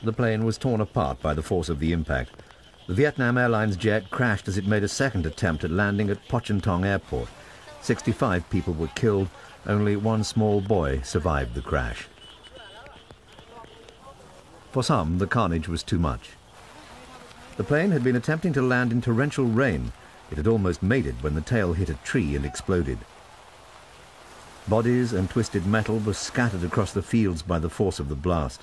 the plane was torn apart by the force of the impact. The Vietnam Airlines jet crashed as it made a second attempt at landing at Po Chon Tong Airport. 65 people were killed. Only one small boy survived the crash. For some, the carnage was too much. The plane had been attempting to land in torrential rain. It had almost made it when the tail hit a tree and exploded. Bodies and twisted metal were scattered across the fields by the force of the blast.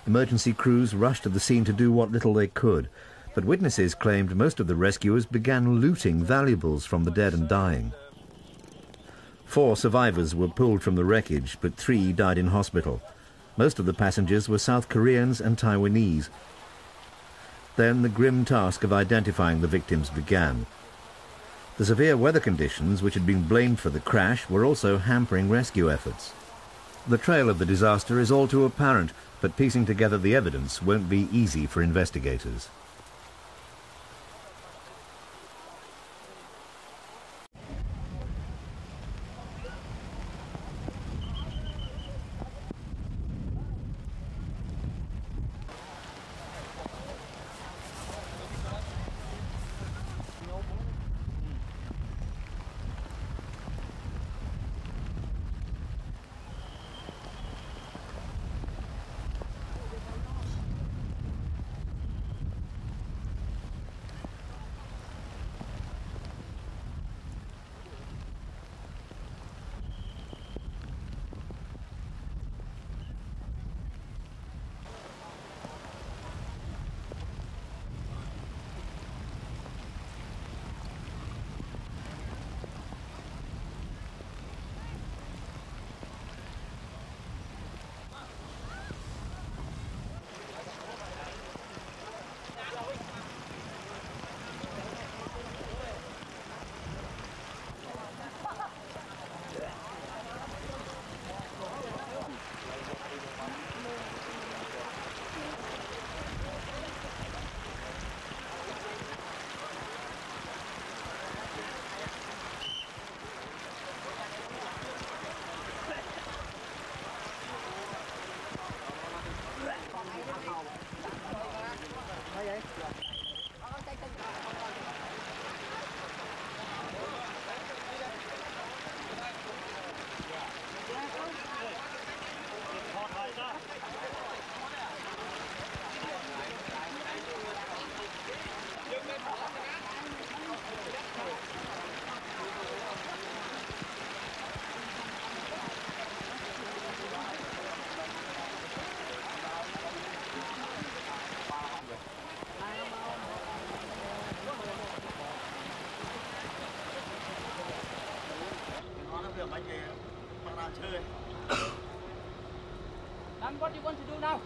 Emergency crews rushed to the scene to do what little they could, but witnesses claimed most of the rescuers began looting valuables from the dead and dying. 4 survivors were pulled from the wreckage, but 3 died in hospital. Most of the passengers were South Koreans and Taiwanese. Then the grim task of identifying the victims began. The severe weather conditions, which had been blamed for the crash, were also hampering rescue efforts. The trail of the disaster is all too apparent, but piecing together the evidence won't be easy for investigators. And what do you want to do now?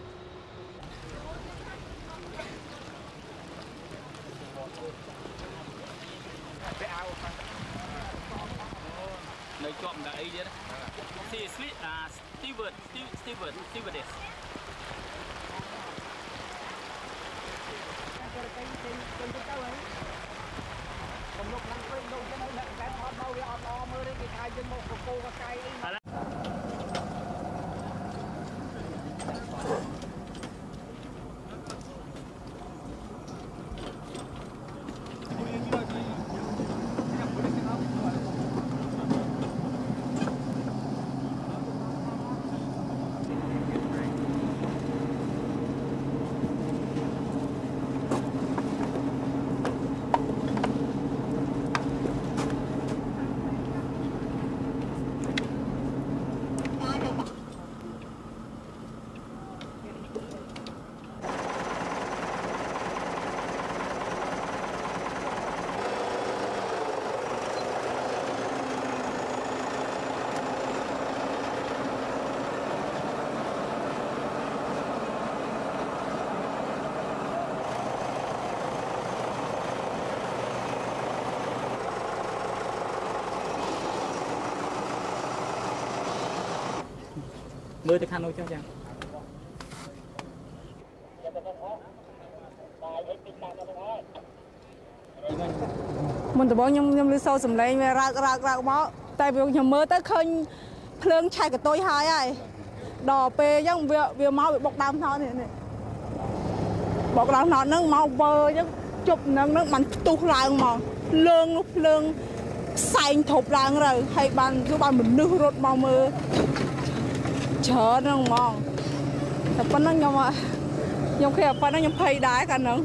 Nơi chọn đã ấy đấy. See, stewardess. Mưa tới khăn thôi cho chàng. Mình từ bọn nhung lưu sâu sầm lên rạc máu. Tại vì nhung mưa tới khơi phơi chạy cái tôi hai ai. Đò pe giống việc máu bị bọc đam thôi này. บอกเรานอนนึงมาเบอร์ยังจุบนึงมันตุกลางมองเลื่องลุกเลื่องใส่ถบลางเลยให้บ้านทุกบ้านเหมือนนึกรถมองมือเชิญนึงมองแต่ปนนั้นยังว่ายังแค่ปนนั้นยังเพย์ได้กันนึง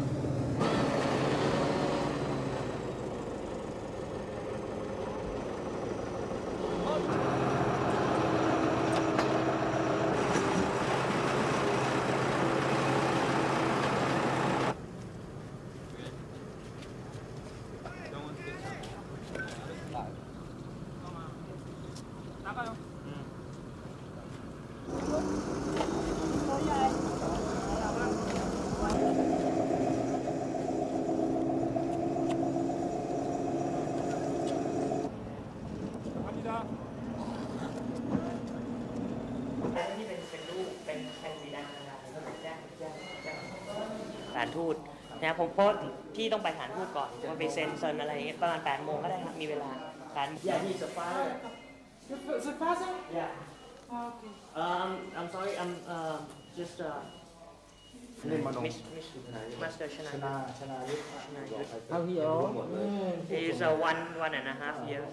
สถานทูตนะผมโพสต์ที่ต้องไปสถานทูตก่อนว่าไปเซ็นอะไรอย่างเงี้ยประมาณ8 โมงก็ได้ครับมีเวลาการhe's a father The father? yeah Okay. I'm sorry I'm just Master Chana How he old? he's 1.5 years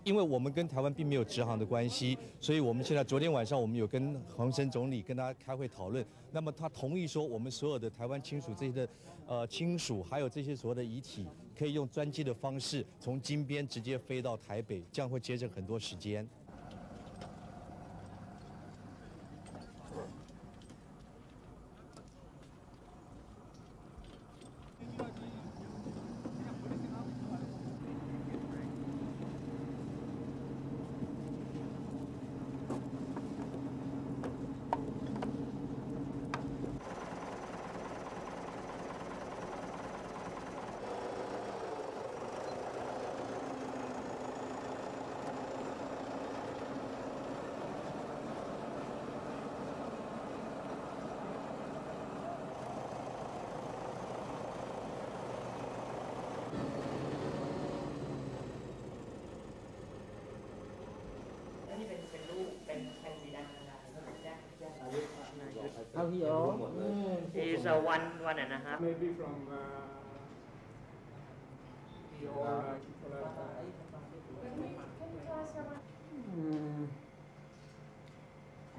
因为我们跟台湾并没有直航的关系，所以我们现在昨天晚上我们有跟黄生总理跟他开会讨论，那么他同意说我们所有的台湾亲属这些的亲属，还有这些所有的遗体，可以用专机的方式从金边直接飞到台北，这样会节省很多时间。How he old? he's 1.5 Maybe from the old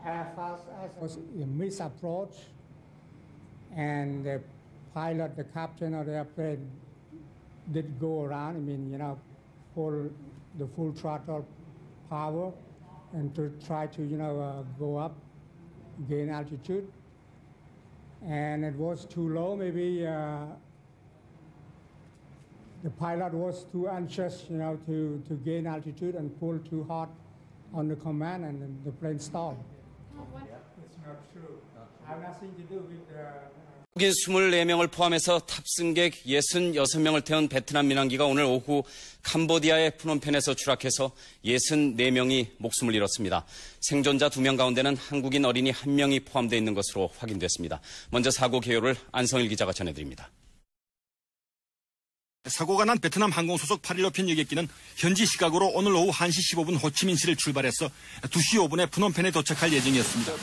Air Force was a misapproach, and the pilot, the captain of the airplane, did go around. I mean, you know, pull the full throttle power, and to try to, you know, go up, gain altitude. And it was too low. Maybe the pilot was too anxious, you know, to gain altitude and pull too hard on the command, and the plane stalled. It's not true. I have nothing to do with 한국인 24명을 포함해서 탑승객 66명을 태운 베트남 민항기가 오늘 오후 캄보디아의 프놈펜에서 추락해서 64명이 목숨을 잃었습니다. 생존자 2명 가운데는 한국인 어린이 1명이 포함되어 있는 것으로 확인됐습니다. 먼저 사고 개요를 안성일 기자가 전해드립니다. 사고가 난 베트남 항공 소속 815편 여객기는 현지 시각으로 오늘 오후 1시 15분 호치민시를 출발해서 2시 5분에 프놈펜에 도착할 예정이었습니다.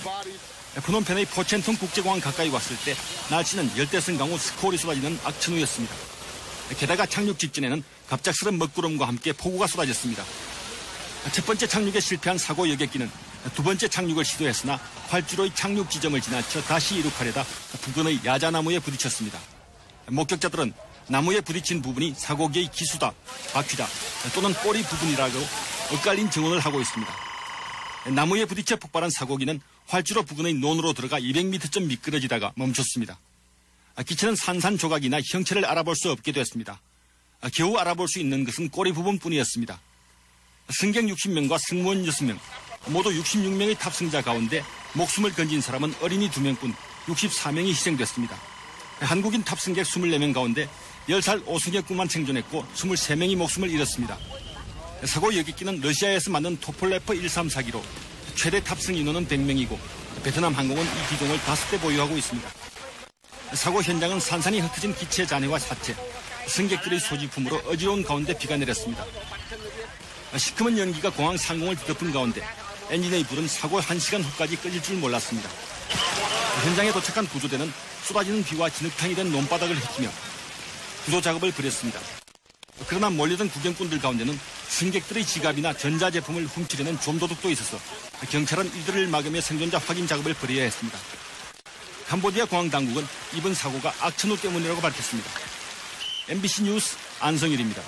프놈펜의 포첸통 국제공항 가까이 왔을 때 날씨는 열대성 강우 스콜이 쏟아지는 악천후였습니다. 게다가 착륙 직전에는 갑작스런 먹구름과 함께 폭우가 쏟아졌습니다. 첫 번째 착륙에 실패한 사고 여객기는 두 번째 착륙을 시도했으나 활주로의 착륙 지점을 지나쳐 다시 이륙하려다 부근의 야자나무에 부딪혔습니다. 목격자들은 나무에 부딪힌 부분이 사고기의 기수다, 바퀴다 또는 꼬리 부분이라고 엇갈린 증언을 하고 있습니다. 나무에 부딪혀 폭발한 사고기는 활주로 부근의 논으로 들어가 200m쯤 미끄러지다가 멈췄습니다. 기체는 산산조각이나 형체를 알아볼 수 없게 됐습니다. 겨우 알아볼 수 있는 것은 꼬리 부분뿐이었습니다. 승객 60명과 승무원 6명, 모두 66명의 탑승자 가운데 목숨을 건진 사람은 어린이 2명뿐 64명이 희생됐습니다. 한국인 탑승객 24명 가운데 10살 오승혁군만 생존했고 23명이 목숨을 잃었습니다. 사고 여객기는 러시아에서 만든 토폴레퍼 134기로 최대 탑승 인원은 100명이고 베트남 항공은 이 기종을 5대 보유하고 있습니다. 사고 현장은 산산이 흩어진 기체 잔해와 사체, 승객들의 소지품으로 어지러운 가운데 비가 내렸습니다. 시커먼 연기가 공항 상공을 뒤덮은 가운데 엔진의 불은 사고 1시간 후까지 꺼질 줄 몰랐습니다. 현장에 도착한 구조대는 쏟아지는 비와 진흙탕이 된 논바닥을 헥히며 구조 작업을 벌였습니다. 그러나 몰려든 구경꾼들 가운데는 승객들의 지갑이나 전자제품을 훔치려는 좀도둑도 있어서 경찰은 이들을 막으며 생존자 확인 작업을 벌여야 했습니다. 캄보디아 공항 당국은 이번 사고가 악천후 때문이라고 밝혔습니다. MBC 뉴스 안성일입니다.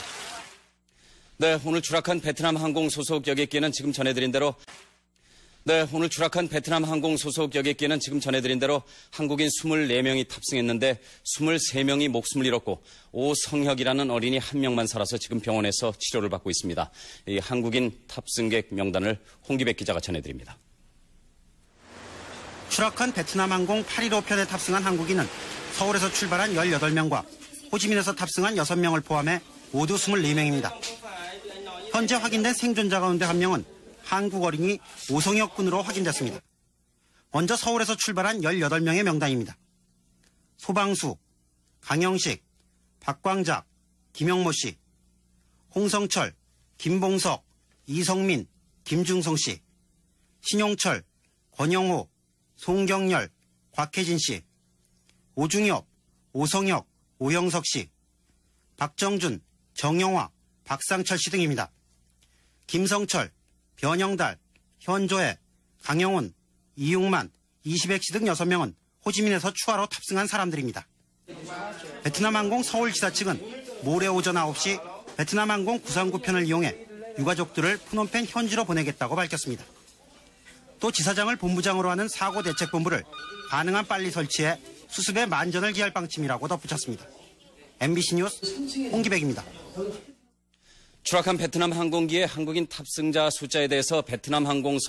네, 오늘 추락한 베트남 항공 소속 여객기는 지금 전해드린 대로 한국인 24명이 탑승했는데 23명이 목숨을 잃었고 오성혁이라는 어린이 1명만 살아서 지금 병원에서 치료를 받고 있습니다. 이 한국인 탑승객 명단을 홍기백 기자가 전해드립니다. 추락한 베트남 항공 815편에 탑승한 한국인은 서울에서 출발한 18명과 호치민에서 탑승한 6명을 포함해 모두 24명입니다. 현재 확인된 생존자 가운데 1명은 한국 어린이 오성혁 군으로 확인됐습니다. 먼저 서울에서 출발한 18명의 명단입니다. 소방수, 강영식, 박광작, 김영모 씨, 홍성철, 김봉석, 이성민, 김중성 씨, 신용철, 권영호, 송경열, 곽혜진 씨, 오중엽, 오성혁, 오영석 씨, 박정준, 정영화, 박상철 씨 등입니다. 김성철, 변영달, 현조혜, 강영훈, 이용만, 이시백 씨 등 6명은 호치민에서 추하로 탑승한 사람들입니다. 베트남 항공 서울지사 측은 모레 오전 9시 베트남 항공 939편을 이용해 유가족들을 프놈펜 현지로 보내겠다고 밝혔습니다. 또 지사장을 본부장으로 하는 사고대책본부를 가능한 빨리 설치해 수습에 만전을 기할 방침이라고 덧붙였습니다. MBC 뉴스 홍기백입니다. 추락한 베트남 항공기의 한국인 탑승자 숫자에 대해서 베트남 항공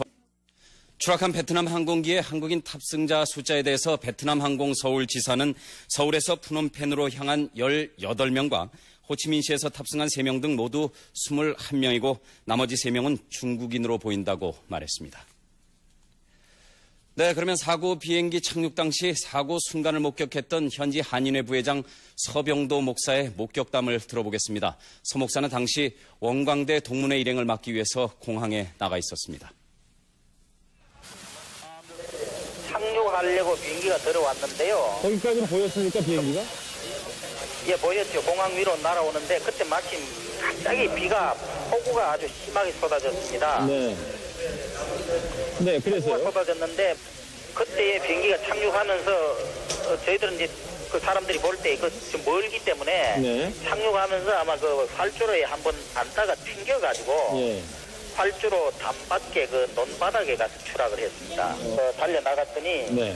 서울지사는 서울에서 프놈펜으로 향한 18명과 호치민시에서 탑승한 3명 등 모두 21명이고 나머지 3명은 중국인으로 보인다고 말했습니다. 네, 그러면 사고 비행기 착륙 당시 사고 순간을 목격했던 현지 한인회 부회장 서병도 목사의 목격담을 들어보겠습니다. 서 목사는 당시 원광대 동문회 일행을 막기 위해서 공항에 나가 있었습니다. 착륙하려고 비행기가 들어왔는데요. 거기까지는 보였습니까, 비행기가? 예, 보였죠. 공항 위로 날아오는데 그때 마침 갑자기 폭우가 아주 심하게 쏟아졌습니다. 네, 그래서요? 폭우가 쏟아졌는데 그때 비행기가 착륙하면서 저희들은 이제 그 사람들이 볼 때 좀 멀기 때문에 착륙하면서 아마 그 활주로에 한번 앉다가 튕겨가지고 활주로 담밖에 그 논바닥에 가서 추락을 했습니다. 달려 나갔더니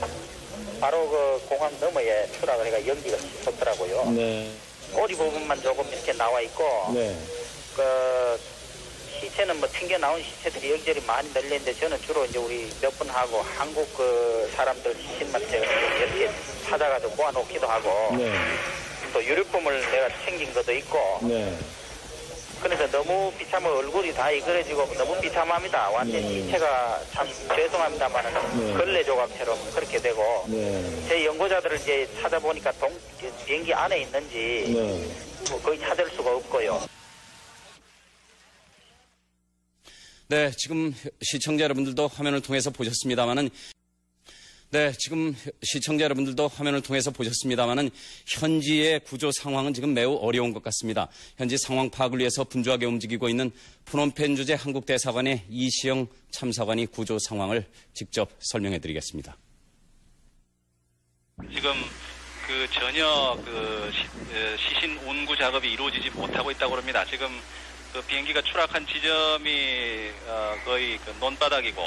바로 그 공항 너머에 추락을 해가 연기가 솟더라고요. 꼬리 부분만 조금 이렇게 나와 있고 그 시체는 뭐 튕겨 나온 시체들이 여기저기 많이 널려있는데 저는 주로 이제 우리 몇 분 하고 한국 그 사람들 시신만 제가 이렇게 찾아가지고 모아놓기도 하고 네. 또 유류품을 내가 챙긴 것도 있고 네. 그래서 너무 비참한 얼굴이 다 이그러지고 너무 비참합니다. 완전 시체가 참 죄송합니다만은 걸레 조각처럼 그렇게 되고 제 연구자들을 이제 찾아보니까 비행기 안에 있는지 뭐 거의 찾을 수가 없고요. 네, 지금 시청자 여러분들도 화면을 통해서 보셨습니다만은 현지의 구조 상황은 지금 매우 어려운 것 같습니다. 현지 상황 파악을 위해서 분주하게 움직이고 있는 프놈펜 주재 한국 대사관의 이시영 참사관이 구조 상황을 직접 설명해 드리겠습니다. 지금 전혀 시신 운구 작업이 이루어지지 못하고 있다고 합니다. 지금 비행기가 추락한 지점이 거의 논바닥이고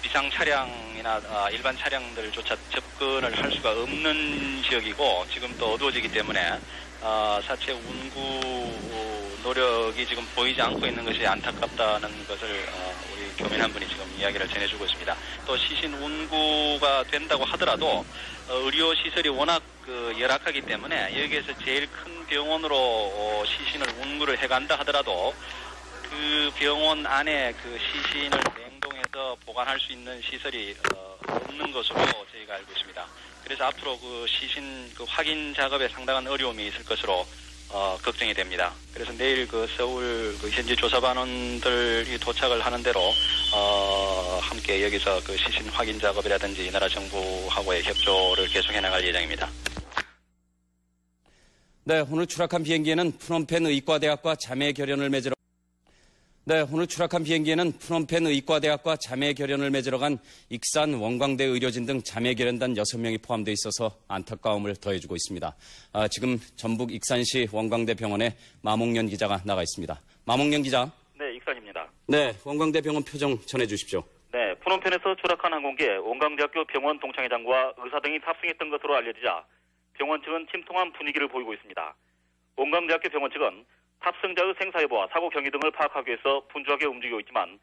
비상 차량이나 일반 차량들조차 접근을 할 수가 없는 지역이고 지금 또 어두워지기 때문에 사체 운구 노력이 지금 보이지 않고 있는 것이 안타깝다는 것을 우리 교민 한 분이 지금 이야기를 전해주고 있습니다. 또 시신 운구가 된다고 하더라도 의료 시설이 워낙 열악하기 때문에 여기에서 제일 큰 병원으로 시신을 운구를 해간다 하더라도 그 병원 안에 그 시신을 냉동해서 보관할 수 있는 시설이 없는 것으로 저희가 알고 있습니다. 그래서 앞으로 그 시신 확인 작업에 상당한 어려움이 있을 것으로 걱정이 됩니다. 그래서 내일 서울 현지 조사반원들이 도착을 하는 대로 함께 여기서 시신 확인 작업이라든지 이 나라 정부하고의 협조를 계속해 나갈 예정입니다. 네, 오늘 추락한 비행기에는 프놈펜 의과대학과 자매 결연을 맺으러 간 익산 원광대 의료진 등 자매 결연단 6명이 포함되어 있어서 안타까움을 더해주고 있습니다. 지금 전북 익산시 원광대 병원에 마몽년 기자가 나가 있습니다. 마몽년 기자. 네, 익산입니다. 네, 원광대 병원 표정 전해주십시오. 네, 프놈펜에서 추락한 항공기에 원광대학교 병원 동창회장과 의사 등이 탑승했던 것으로 알려지자 병원 측은 침통한 분위기를 보이고 있습니다. 원광대학교 병원 측은 탑승자의 생사 여부와 사고 경위 등을 파악하기 위해서 분주하게 움직이고 있지만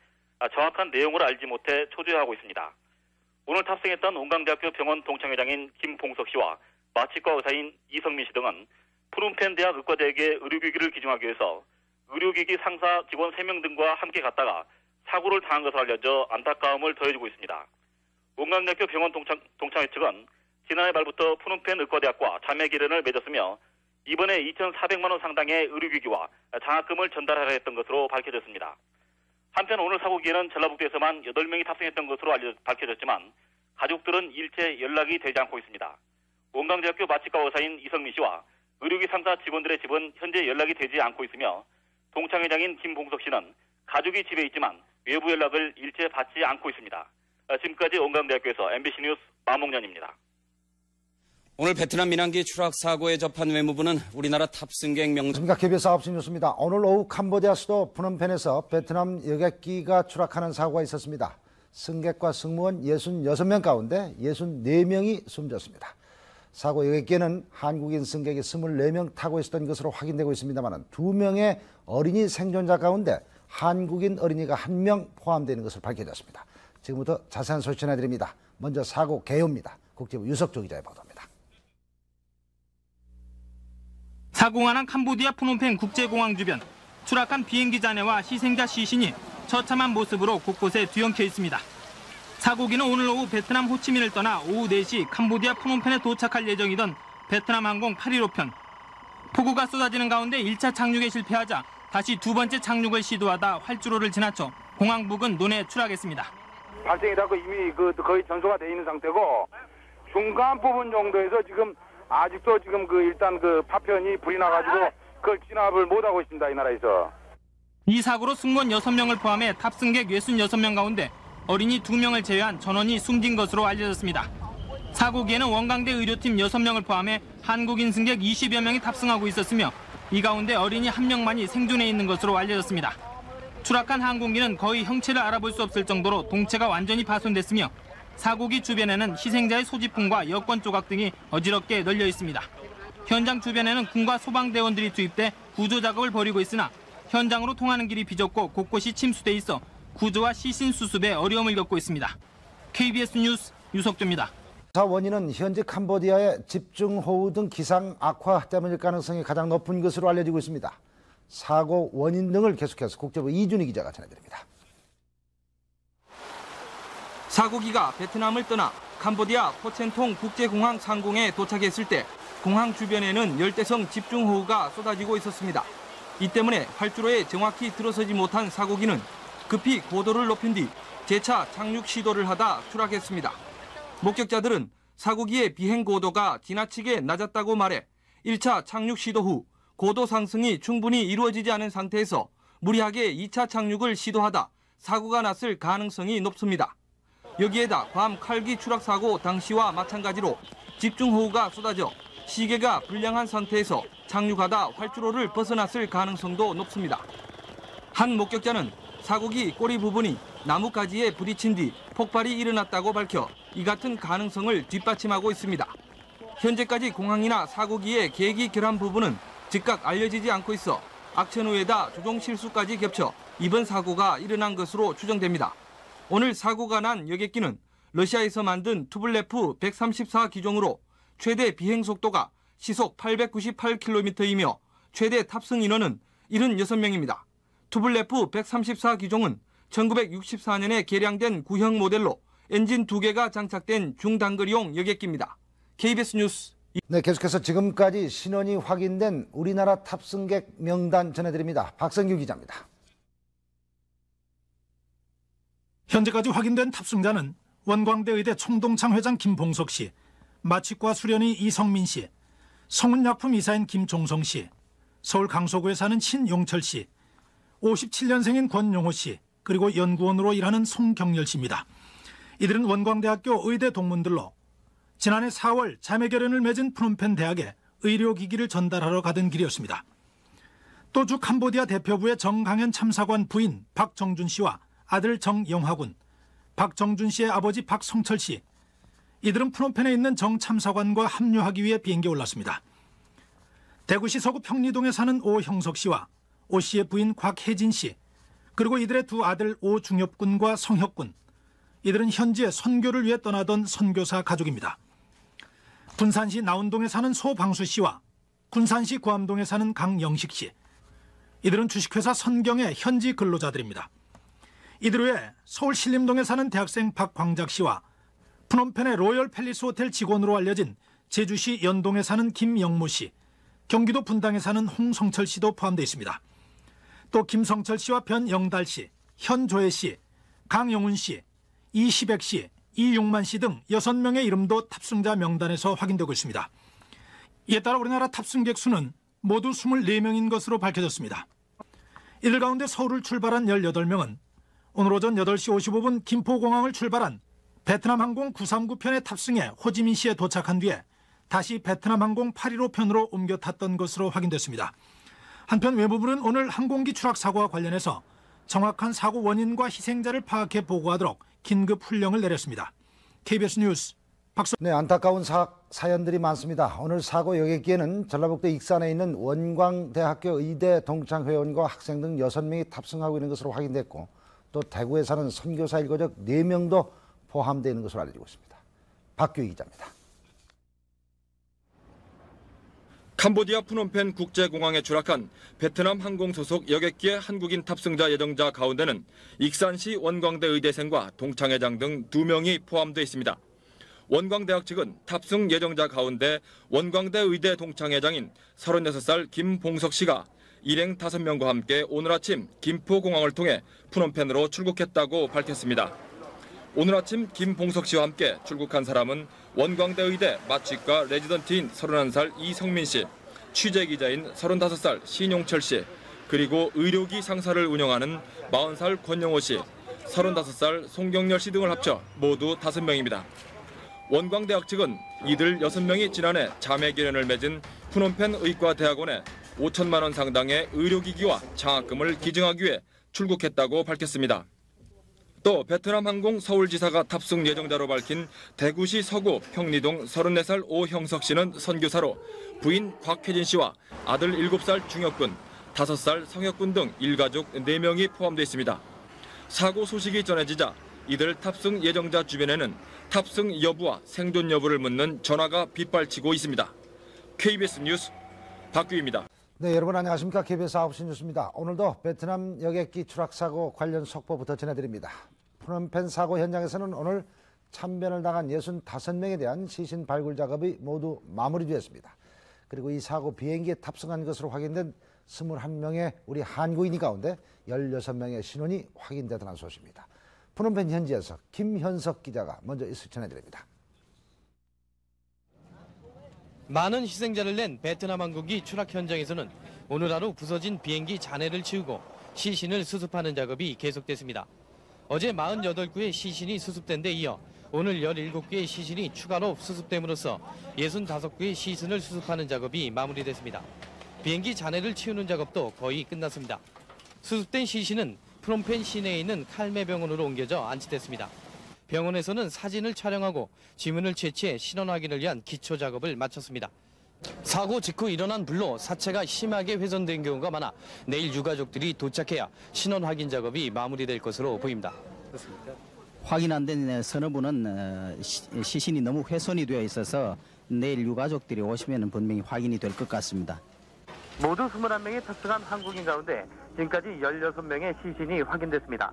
정확한 내용을 알지 못해 초조해하고 있습니다. 오늘 탑승했던 원광대학교 병원 동창회장인 김봉석 씨와 마취과 의사인 이성민 씨 등은 프놈펜 대학 의과대학의 의료기기를 기증하기 위해서 의료기기 상사 직원 3명 등과 함께 갔다가 사고를 당한 것으로 알려져 안타까움을 더해주고 있습니다. 원광대학교 병원 동창회 측은 지난해 말부터 프놈펜 의과대학과 자매 결연을 맺었으며 이번에 2,400만 원 상당의 의료기기와 장학금을 전달하려 했던 것으로 밝혀졌습니다. 한편 오늘 사고기에는 전라북도에서만 8명이 탑승했던 것으로 밝혀졌지만 가족들은 일체 연락이 되지 않고 있습니다. 원광대학교 마취과 의사인 이성민 씨와 의료기 상사 직원들의 집은 현재 연락이 되지 않고 있으며 동창회장인 김봉석 씨는 가족이 집에 있지만 외부 연락을 일체 받지 않고 있습니다. 지금까지 원광대학교에서 MBC 뉴스 마몽년입니다. 오늘 베트남 민항기 추락 사고에 접한 외무부는 우리나라 탑승객 명단. KBS 9시 뉴스입니다. 오늘 오후 캄보디아 수도 프놈펜에서 베트남 여객기가 추락하는 사고가 있었습니다. 승객과 승무원 66명 가운데 64명이 숨졌습니다. 사고 여객기에는 한국인 승객이 24명 타고 있었던 것으로 확인되고 있습니다만 2명의 어린이 생존자 가운데 한국인 어린이가 1명 포함되는 것으로 밝혀졌습니다. 지금부터 자세한 소식 전해드립니다. 먼저 사고 개요입니다. 국제부 유석조 기자의 보도입니다. 사고가 난 캄보디아 프놈펜 국제공항 주변, 추락한 비행기 잔해와 희생자 시신이 처참한 모습으로 곳곳에 뒤엉켜 있습니다. 사고기는 오늘 오후 베트남 호치민을 떠나 오후 4시 캄보디아 프놈펜에 도착할 예정이던 베트남 항공 815편. 폭우가 쏟아지는 가운데 1차 착륙에 실패하자 다시 두 번째 착륙을 시도하다 활주로를 지나쳐 공항 부근 논에 추락했습니다. 발생이 닿고 이미 거의 전소가 돼 있는 상태고 중간 부분 정도에서 지금 아직도 지금 일단 파편이 불이 나가지고 그걸 진압을 못하고 있습니다. 이 나라에서. 이 사고로 승무원 6명을 포함해 탑승객 66명 가운데 어린이 2명을 제외한 전원이 숨진 것으로 알려졌습니다. 사고기에는 원광대 의료팀 6명을 포함해 한국인 승객 20여 명이 탑승하고 있었으며 이 가운데 어린이 1명만이 생존해 있는 것으로 알려졌습니다. 추락한 항공기는 거의 형체를 알아볼 수 없을 정도로 동체가 완전히 파손됐으며 사고기 주변에는 희생자의 소지품과 여권 조각 등이 어지럽게 널려 있습니다. 현장 주변에는 군과 소방대원들이 투입돼 구조 작업을 벌이고 있으나 현장으로 통하는 길이 비좁고 곳곳이 침수돼 있어 구조와 시신 수습에 어려움을 겪고 있습니다. KBS 뉴스 유석조입니다. 원인은 현재 캄보디아의 집중호우 등 기상 악화 때문일 가능성이 가장 높은 것으로 알려지고 있습니다. 사고 원인 등을 계속해서 국제부 이준희 기자가 전해드립니다. 사고기가 베트남을 떠나 캄보디아 포첸통 국제공항 상공에 도착했을 때 공항 주변에는 열대성 집중호우가 쏟아지고 있었습니다. 이 때문에 활주로에 정확히 들어서지 못한 사고기는 급히 고도를 높인 뒤 재차 착륙 시도를 하다 추락했습니다. 목격자들은 사고기의 비행 고도가 지나치게 낮았다고 말해 1차 착륙 시도 후 고도 상승이 충분히 이루어지지 않은 상태에서 무리하게 2차 착륙을 시도하다 사고가 났을 가능성이 높습니다. 여기에다 괌 칼기 추락 사고 당시와 마찬가지로 집중호우가 쏟아져 시계가 불량한 상태에서 착륙하다 활주로를 벗어났을 가능성도 높습니다. 한 목격자는 사고기 꼬리 부분이 나뭇가지에 부딪힌 뒤 폭발이 일어났다고 밝혀 이 같은 가능성을 뒷받침하고 있습니다. 현재까지 공항이나 사고기의 계기 결함 부분은 즉각 알려지지 않고 있어 악천 후에다 조종 실수까지 겹쳐 이번 사고가 일어난 것으로 추정됩니다. 오늘 사고가 난 여객기는 러시아에서 만든 투블레프 134 기종으로 최대 비행 속도가 시속 898km이며 최대 탑승 인원은 76명입니다. 투블레프 134 기종은 1964년에 개량된 구형 모델로 엔진 2개가 장착된 중단거리용 여객기입니다. KBS 뉴스. 네, 계속해서 지금까지 신원이 확인된 우리나라 탑승객 명단 전해드립니다. 박성규 기자입니다. 현재까지 확인된 탑승자는 원광대 의대 총동창 회장 김봉석 씨, 마취과 수련의 이성민 씨, 성운약품 이사인 김종성 씨, 서울 강서구에 사는 신용철 씨, 57년생인 권용호 씨, 그리고 연구원으로 일하는 송경열 씨입니다. 이들은 원광대학교 의대 동문들로 지난해 4월 자매결연을 맺은 프놈펜 대학에 의료기기를 전달하러 가던 길이었습니다. 또 주 캄보디아 대표부의 정강현 참사관 부인 박정준 씨와 아들 정영하군, 박정준 씨의 아버지 박성철 씨, 이들은 프놈펜에 있는 정 참사관과 합류하기 위해 비행기에 올랐습니다. 대구시 서구 평리동에 사는 오형석 씨와 오 씨의 부인 곽혜진 씨, 그리고 이들의 두 아들 오중엽군과 성혁군, 이들은 현지에 선교를 위해 떠나던 선교사 가족입니다. 군산시 나운동에 사는 소방수 씨와 군산시 구암동에 사는 강영식 씨, 이들은 주식회사 선경의 현지 근로자들입니다. 이들 외에 서울 신림동에 사는 대학생 박광작 씨와 프놈펜의 로열 팰리스 호텔 직원으로 알려진 제주시 연동에 사는 김영모 씨, 경기도 분당에 사는 홍성철 씨도 포함되어 있습니다. 또 김성철 씨와 변영달 씨, 현조혜 씨, 강영훈 씨, 이시백 씨, 이용만 씨 등 6명의 이름도 탑승자 명단에서 확인되고 있습니다. 이에 따라 우리나라 탑승객 수는 모두 24명인 것으로 밝혀졌습니다. 이들 가운데 서울을 출발한 18명은 오늘 오전 8시 55분 김포공항을 출발한 베트남 항공 939편에 탑승해 호지민시에 도착한 뒤에 다시 베트남 항공 815편으로 옮겨 탔던 것으로 확인됐습니다. 한편 외무부는 오늘 항공기 추락 사고와 관련해서 정확한 사고 원인과 희생자를 파악해 보고하도록 긴급 훈령을 내렸습니다. KBS 뉴스 박수. 네, 안타까운 사연들이 많습니다. 오늘 사고 여객기에는 전라북도 익산에 있는 원광대학교 의대 동창회원과 학생 등 6명이 탑승하고 있는 것으로 확인됐고, 또 대구에 사는 선교사 일거적 4명도 포함되어 있는 것으로 알려지고 있습니다. 박규희 기자입니다. 캄보디아 프놈펜 국제공항에 추락한 베트남 항공 소속 여객기의 한국인 탑승자 예정자 가운데는 익산시 원광대 의대생과 동창회장 등 2명이 포함되어 있습니다. 원광대학 측은 탑승 예정자 가운데 원광대 의대 동창회장인 36살 김봉석 씨가 일행 5명과 함께 오늘 아침 김포공항을 통해 프놈펜으로 출국했다고 밝혔습니다. 오늘 아침 김봉석 씨와 함께 출국한 사람은 원광대 의대 마취과 레지던트인 31살 이성민 씨, 취재기자인 35살 신용철 씨, 그리고 의료기 상사를 운영하는 40살 권영호 씨, 35살 송경열 씨 등을 합쳐 모두 5명입니다. 원광대학 측은 이들 6명이 지난해 자매결연을 맺은 프놈펜 의과대학원에 5천만 원 상당의 의료기기와 장학금을 기증하기 위해 출국했다고 밝혔습니다. 또 베트남 항공 서울지사가 탑승 예정자로 밝힌 대구시 서구 평리동 34살 오형석 씨는 선교사로 부인 곽혜진 씨와 아들 7살 중혁군, 5살 성혁군 등 일가족 4명이 포함되어 있습니다. 사고 소식이 전해지자 이들 탑승 예정자 주변에는 탑승 여부와 생존 여부를 묻는 전화가 빗발치고 있습니다. KBS 뉴스 박규입니다. 네, 여러분 안녕하십니까. KBS 9시 뉴스입니다. 오늘도 베트남 여객기 추락사고 관련 속보부터 전해드립니다. 프놈펜 사고 현장에서는 오늘 참변을 당한 65명에 대한 시신 발굴 작업이 모두 마무리되었습니다. 그리고 이 사고 비행기에 탑승한 것으로 확인된 21명의 우리 한국인이 가운데 16명의 신원이 확인되다는 소식입니다. 프놈펜 현지에서 김현석 기자가 먼저 이슈 전해드립니다. 많은 희생자를 낸 베트남 항공기 추락 현장에서는 오늘 하루 부서진 비행기 잔해를 치우고 시신을 수습하는 작업이 계속됐습니다. 어제 48구의 시신이 수습된 데 이어 오늘 17구의 시신이 추가로 수습됨으로써 65구의 시신을 수습하는 작업이 마무리됐습니다. 비행기 잔해를 치우는 작업도 거의 끝났습니다. 수습된 시신은 프놈펜 시내에 있는 칼메 병원으로 옮겨져 안치됐습니다. 병원에서는 사진을 촬영하고 지문을 채취해 신원 확인을 위한 기초 작업을 마쳤습니다. 사고 직후 일어난 불로 사체가 심하게 훼손된 경우가 많아 내일 유가족들이 도착해야 신원 확인 작업이 마무리될 것으로 보입니다. 확인 안 된 서너 분은 시신이 너무 훼손이 되어 있어서 내일 유가족들이 오시면 분명히 확인이 될 것 같습니다. 모두 21명이 탑승한 한국인 가운데 지금까지 16명의 시신이 확인됐습니다.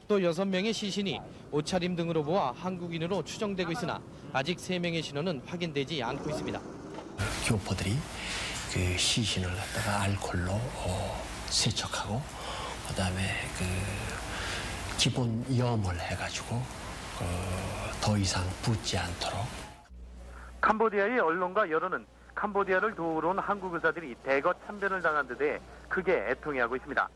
또 6명의 시신이 옷차림 등으로 보아 한국인으로 추정되고 있으나 아직 3명의 신원은 확인되지 않고 있습니다. 교포들이 그 시신을 갖다가 알코올로 세척하고 그다음에 그 기본 염을 해가지고 더 이상 붓지 않도록. 캄보디아의 언론과 여론은 캄보디아를 도우러 온 한국 의사들이 대거 참변을 당한 데 대해 크게 애통해하고 있습니다.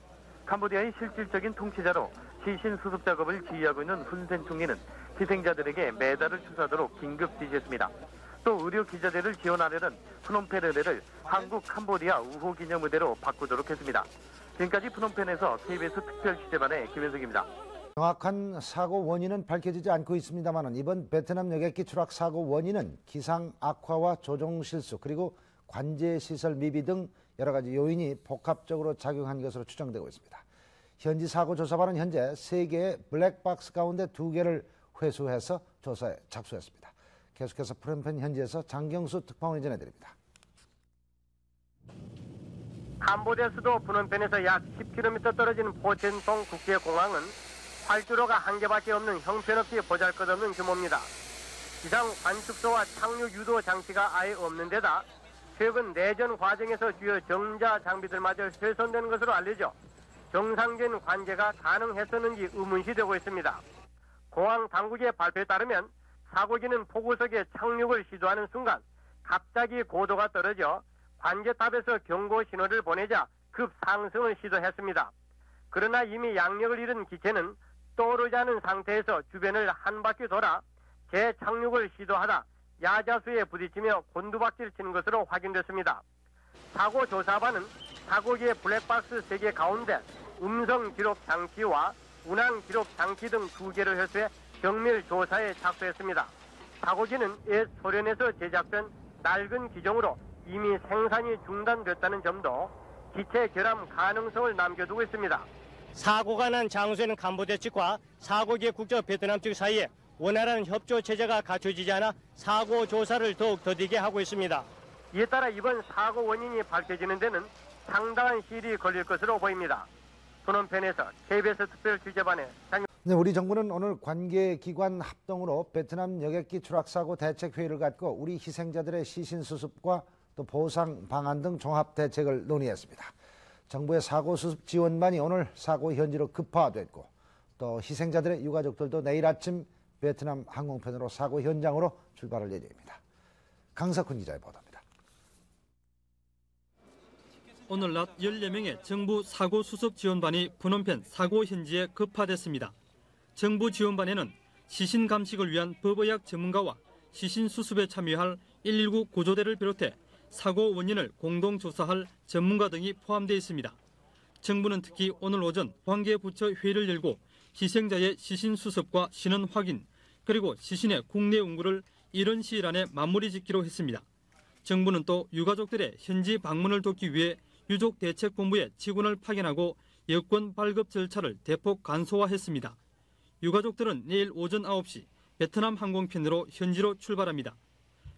캄보디아의 실질적인 통치자로 시신 수습 작업을 지휘하고 있는 훈센 총리는 희생자들에게 메달을 추수하도록 긴급 지시했습니다. 또 의료 기자재를 지원하려는 프놈펜 의대를 한국 캄보디아 우호 기념 의대로 바꾸도록 했습니다. 지금까지 프놈펜에서 KBS 특별 취재반의 김현석입니다. 정확한 사고 원인은 밝혀지지 않고 있습니다만 이번 베트남 여객기 추락 사고 원인은 기상 악화와 조종 실수 그리고 관제 시설 미비 등 여러 가지 요인이 복합적으로 작용한 것으로 추정되고 있습니다. 현지 사고 조사반은 현재 3개의 블랙박스 가운데 2개를 회수해서 조사에 착수했습니다. 계속해서 프놈펜 현지에서 장경수 특파원이 전해드립니다. 캄보디아 수도 프놈펜에서 약 10km 떨어진 포첸통 국제공항은 활주로가 한 개밖에 없는 형편없이 보잘것없는 규모입니다. 기상 관측소와 착륙 유도 장치가 아예 없는 데다 최근 내전 과정에서 주요 정자 장비들마저 훼손된 것으로 알려져 정상적인 관제가 가능했었는지 의문시되고 있습니다. 공항 당국의 발표에 따르면 사고기는 포구석에 착륙을 시도하는 순간 갑자기 고도가 떨어져 관제탑에서 경고 신호를 보내자 급 상승을 시도했습니다. 그러나 이미 양력을 잃은 기체는 떠오르지 않은 상태에서 주변을 한 바퀴 돌아 재착륙을 시도하다 야자수에 부딪히며 곤두박질 치는 것으로 확인됐습니다. 사고 조사반은 사고기의 블랙박스 3개 가운데 음성 기록 장치와 운항 기록 장치 등 2개를 회수해 정밀 조사에 착수했습니다. 사고기는 옛 소련에서 제작된 낡은 기종으로 이미 생산이 중단됐다는 점도 기체 결함 가능성을 남겨두고 있습니다. 사고가 난 장소에는 캄보디아 측과 사고기의 국적 베트남 측 사이에 원활한 협조 체제가 갖춰지지 않아 사고 조사를 더욱 더디게 하고 있습니다. 이에 따라 이번 사고 원인이 밝혀지는 데는 상당한 시일이 걸릴 것으로 보입니다. 프놈펜에서 KBS 특별 취재반의 네, 우리 정부는 오늘 관계기관 합동으로 베트남 여객기 추락사고 대책회의를 갖고 우리 희생자들의 시신 수습과 또 보상 방안 등 종합 대책을 논의했습니다. 정부의 사고 수습 지원반이 오늘 사고 현지로 급파됐고 또 희생자들의 유가족들도 내일 아침 베트남 항공편으로 사고 현장으로 출발할 예정입니다. 강석훈 기자의 보도입니다. 오늘 낮 14명의 정부 사고 수습 지원반이 프놈펜 사고 현지에 급파됐습니다. 정부 지원반에는 시신 감식을 위한 법의학 전문가와 시신 수습에 참여할 119 구조대를 비롯해 사고 원인을 공동 조사할 전문가 등이 포함되어 있습니다. 정부는 특히 오늘 오전 관계부처 회의를 열고 희생자의 시신 수습과 신원 확인 그리고 시신의 국내 운구를 이른 시일 안에 마무리 짓기로 했습니다. 정부는 또 유가족들의 현지 방문을 돕기 위해 유족대책본부에 직원을 파견하고 여권 발급 절차를 대폭 간소화했습니다. 유가족들은 내일 오전 9시 베트남 항공편으로 현지로 출발합니다.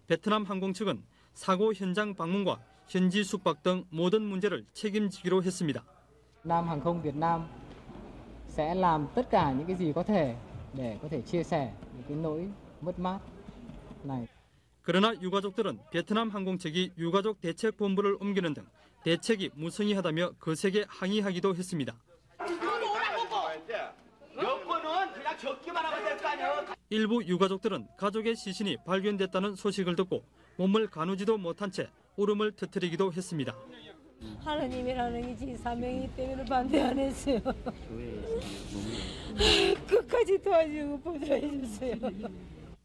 베트남 항공 측은 사고 현장 방문과 현지 숙박 등 모든 문제를 책임지기로 했습니다. Nam Hàng không Việt Nam sẽ làm tất cả những cái gì có thể để có thể chia sẻ những cái nỗi mất mát này. 그러나 유가족들은 베트남 항공 측이 유가족 대책본부를 옮기는 등 대책이 무성의하다며 거세게 항의하기도 했습니다. 일부 유가족들은 가족의 시신이 발견됐다는 소식을 듣고 몸을 가누지도 못한 채 울음을 터뜨리기도 했습니다. 하나님이라는 이 사명이기 때문에 반대 안 했어요. 끝까지 도와주고 보조해 주세요.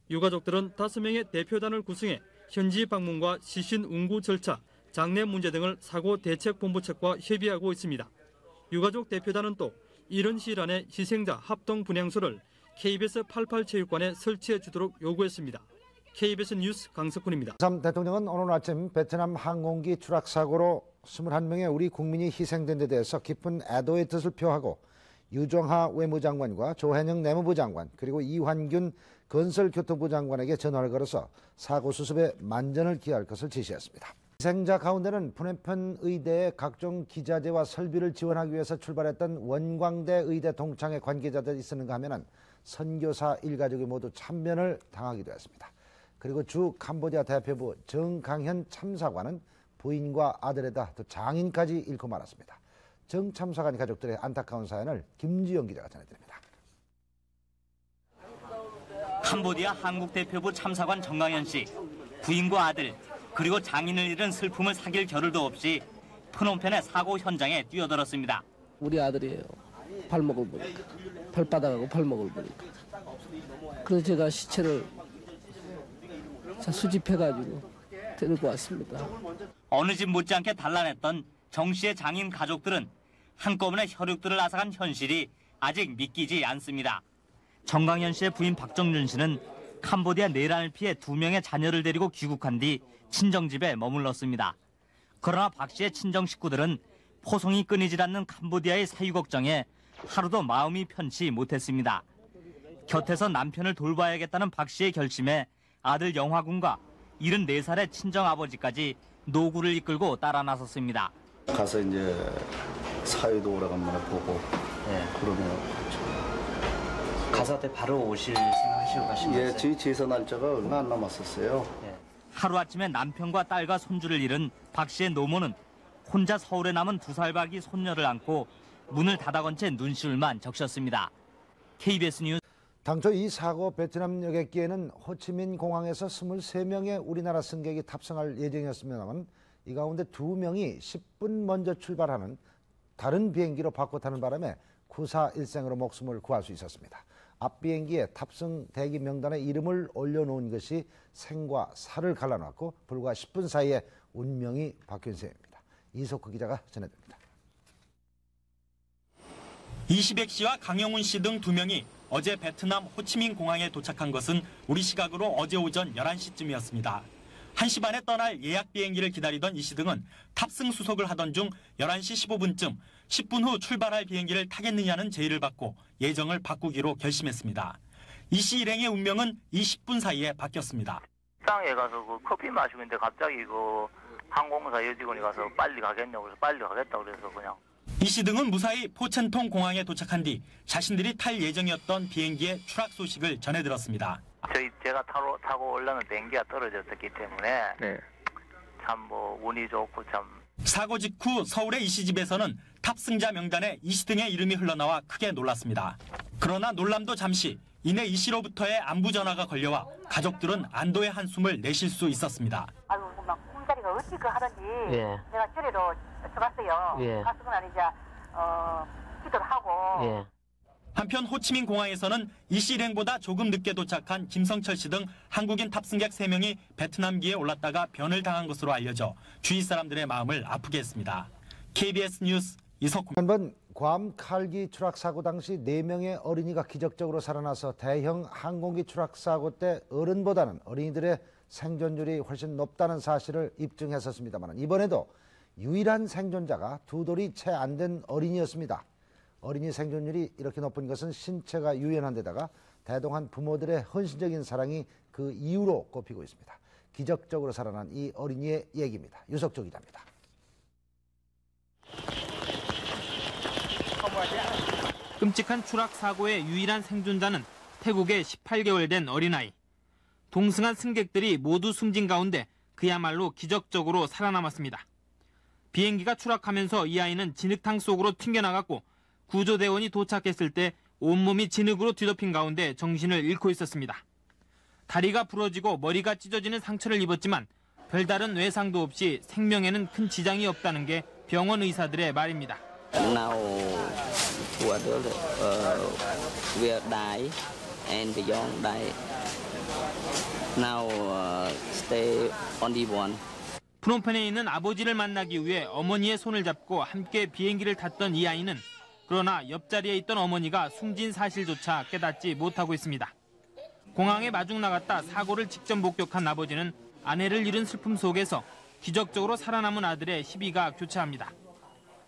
유가족들은 5명의 대표단을 구성해 현지 방문과 시신 운구 절차, 장례 문제 등을 사고 대책본부 측과 협의하고 있습니다. 유가족 대표단은 또 이른 시일 안에 희생자 합동 분향소를 KBS 88체육관에 설치해 주도록 요구했습니다. KBS 뉴스 강석훈입니다. 참 대통령은 오늘 아침 베트남 항공기 추락 사고로 21명의 우리 국민이 희생된 데 대해서 깊은 애도의 뜻을 표하고 유정하 외무장관과 조현영 내무부 장관 그리고 이환균 건설교통부 장관에게 전화를 걸어서 사고 수습에 만전을 기할 것을 지시했습니다. 희생자 가운데는 푸놈펜 의대의 각종 기자재와 설비를 지원하기 위해서 출발했던 원광대 의대 동창회 관계자들이 있었는가 하면은 선교사 일가족이 모두 참변을 당하기도 했습니다. 그리고 주 캄보디아 대표부 정강현 참사관은 부인과 아들에다 또 장인까지 잃고 말았습니다. 정 참사관 가족들의 안타까운 사연을 김지영 기자가 전해드립니다. 캄보디아 한국 대표부 참사관 정강현 씨, 부인과 아들 그리고 장인을 잃은 슬픔을 사귈 겨를도 없이 푸놈펜의 사고 현장에 뛰어들었습니다. 우리 아들이에요. 발목을 보니까 발바닥하고 발목을 보니까 그래서 제가 시체를 수집해가지고 데리고 왔습니다. 어느 집 못지않게 단란했던 정 씨의 장인 가족들은 한꺼번에 혈육들을 앗아간 현실이 아직 믿기지 않습니다. 정강현 씨의 부인 박정준 씨는 캄보디아 내란을 피해 2명의 자녀를 데리고 귀국한 뒤 친정집에 머물렀습니다. 그러나 박 씨의 친정 식구들은 포송이 끊이질 않는 캄보디아의 사유 걱정에 하루도 마음이 편치 못했습니다. 곁에서 남편을 돌봐야겠다는 박 씨의 결심에 아들 영화군과 74살의 친정아버지까지 노구를 이끌고 따라 나섰습니다. 가서 이제 사유도 오래간만에 보고 그러면 가서 때 바로 오실 생각하시고 가신 거예요? 예, 저희 제사 날짜가 얼마 안 남았었어요. 하루아침에 남편과 딸과 손주를 잃은 박 씨의 노모는 혼자 서울에 남은 2살 박이 손녀를 안고 문을 닫아건 채 눈시울만 적셨습니다. KBS 뉴스. 당초 이 사고 베트남 여객기에는 호치민 공항에서 23명의 우리나라 승객이 탑승할 예정이었습니다만 이 가운데 2명이 10분 먼저 출발하는 다른 비행기로 바꿔 타는 바람에 구사일생으로 목숨을 구할 수 있었습니다. 앞 비행기에 탑승 대기 명단에 이름을 올려놓은 것이 생과 사를 갈라놨고 불과 10분 사이에 운명이 바뀐 셈입니다. 이석구 기자가 전해드립니다. 이시백 씨와 강영훈 씨 등 2명이 어제 베트남 호치민 공항에 도착한 것은 우리 시각으로 어제 오전 11시쯤이었습니다. 1시 반에 떠날 예약 비행기를 기다리던 이 씨 등은 탑승 수속을 하던 중 11시 15분쯤 10분 후 출발할 비행기를 타겠느냐는 제의를 받고 예정을 바꾸기로 결심했습니다. 이 씨 일행의 운명은 20분 사이에 바뀌었습니다. 식당에 가서 커피 마시고 있는데 갑자기 항공사 여직원이 가서 빨리 가겠냐고 그래서 빨리 가겠다고 그래서 그냥. 이 씨 등은 무사히 포첸통 공항에 도착한 뒤 자신들이 탈 예정이었던 비행기의 추락 소식을 전해 들었습니다. 제가 타고 올라는 비행기가 떨어졌었기 때문에 참 운이 좋고 참. 사고 직후 서울의 이 씨 집에서는 탑승자 명단에 이 씨 등의 이름이 흘러나와 크게 놀랐습니다. 그러나 놀람도 잠시, 이내 이 씨로부터의 안부 전화가 걸려와 가족들은 안도의 한숨을 내쉴 수 있었습니다. 아유, 막 꿈자리가 어찌 하던지 내가 저리로 들어갔어요. 갔으면 이제 기도를 하고. 한편 호치민 공항에서는 이 씨 일행보다 조금 늦게 도착한 김성철 씨 등 한국인 탑승객 3명이 베트남기에 올랐다가 변을 당한 것으로 알려져 주위 사람들의 마음을 아프게 했습니다. KBS 뉴스 이석훈. 이번 괌 칼기 추락 사고 당시 4명의 어린이가 기적적으로 살아나서 대형 항공기 추락 사고 때 어른보다는 어린이들의 생존율이 훨씬 높다는 사실을 입증했었습니다만 이번에도 유일한 생존자가 두 돌이 채 안 된 어린이였습니다. 어린이 생존율이 이렇게 높은 것은 신체가 유연한 데다가 대동한 부모들의 헌신적인 사랑이 그 이유로 꼽히고 있습니다. 기적적으로 살아난 이 어린이의 얘기입니다. 유석조 기자입니다. 끔찍한 추락 사고의 유일한 생존자는 태국의 18개월 된 어린아이. 동승한 승객들이 모두 숨진 가운데 그야말로 기적적으로 살아남았습니다. 비행기가 추락하면서 이 아이는 진흙탕 속으로 튕겨나갔고 구조대원이 도착했을 때 온몸이 진흙으로 뒤덮인 가운데 정신을 잃고 있었습니다. 다리가 부러지고 머리가 찢어지는 상처를 입었지만 별다른 외상도 없이 생명에는 큰 지장이 없다는 게 병원 의사들의 말입니다. Now, two adults will die and the young die. Now, stay only one. 프놈펜에 있는 아버지를 만나기 위해 어머니의 손을 잡고 함께 비행기를 탔던 이 아이는 그러나 옆자리에 있던 어머니가 숨진 사실조차 깨닫지 못하고 있습니다. 공항에 마중 나갔다 사고를 직접 목격한 아버지는 아내를 잃은 슬픔 속에서 기적적으로 살아남은 아들의 시비가 교차합니다.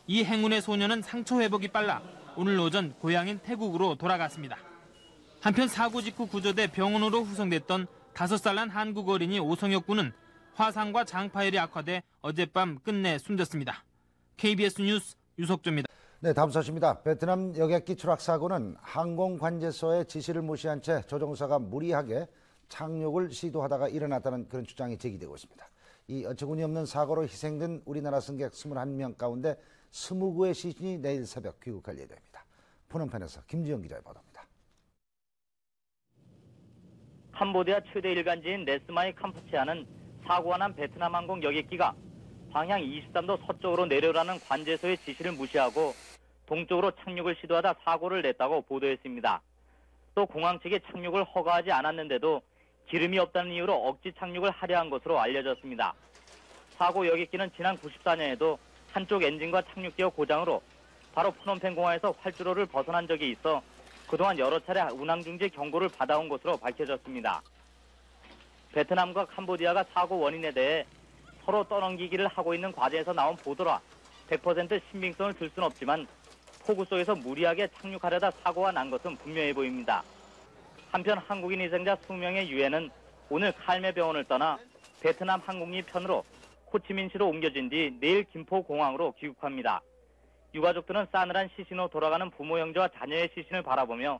이 행운의 소녀는 상처 회복이 빨라 오늘 오전 고향인 태국으로 돌아갔습니다. 한편 사고 직후 구조돼 병원으로 후송됐던 5살 난 한국 어린이 오성혁 군은 화상과 장파열이 악화돼 어젯밤 끝내 숨졌습니다. KBS 뉴스 유석조입니다. 네, 다음 소식입니다. 베트남 여객기 추락 사고는 항공관제소의 지시를 무시한 채 조종사가 무리하게 착륙을 시도하다가 일어났다는 그런 주장이 제기되고 있습니다. 이 어처구니 없는 사고로 희생된 우리나라 승객 21명 가운데 20구의 시신이 내일 새벽 귀국할 예정입니다. 푸놈펜에서 김지영 기자의 보도입니다. 캄보디아 최대 일간지인 네스마이 캄푸치아는 사고가 난 베트남 항공 여객기가 방향 23도 서쪽으로 내려라는 관제소의 지시를 무시하고 동쪽으로 착륙을 시도하다 사고를 냈다고 보도했습니다. 또 공항 측이 착륙을 허가하지 않았는데도 기름이 없다는 이유로 억지 착륙을 하려 한 것으로 알려졌습니다. 사고 여객기는 지난 94년에도 한쪽 엔진과 착륙기어 고장으로 바로 푸놈펜 공항에서 활주로를 벗어난 적이 있어 그동안 여러 차례 운항 중지 경고를 받아온 것으로 밝혀졌습니다. 베트남과 캄보디아가 사고 원인에 대해 서로 떠넘기기를 하고 있는 과정에서 나온 보도라 100% 신빙성을 줄 수는 없지만 폭우 속에서 무리하게 착륙하려다 사고가 난 것은 분명해 보입니다. 한편 한국인 희생자 20명의 유해는 오늘 칼메 병원을 떠나 베트남 항공기 편으로 호치민시로 옮겨진 뒤 내일 김포공항으로 귀국합니다. 유가족들은 싸늘한 시신으로 돌아가는 부모 형제와 자녀의 시신을 바라보며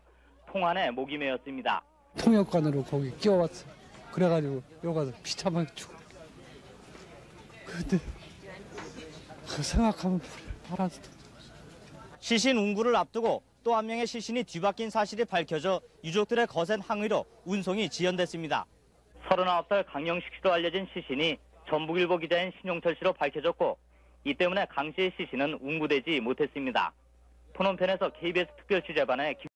통안에 목이 메었습니다. 통역관으로 거기 끼워왔어. 그래가지고 여기 가서 비참하게 죽어. 근데 그 생각하면 알았어. 시신 운구를 앞두고 또 한 명의 시신이 뒤바뀐 사실이 밝혀져 유족들의 거센 항의로 운송이 지연됐습니다. 39살 강영식 씨로 알려진 시신이 전북일보 기자인 신용철 씨로 밝혀졌고 이 때문에 강 씨의 시신은 운구되지 못했습니다. 푸놈펜에서 KBS 특별 취재반의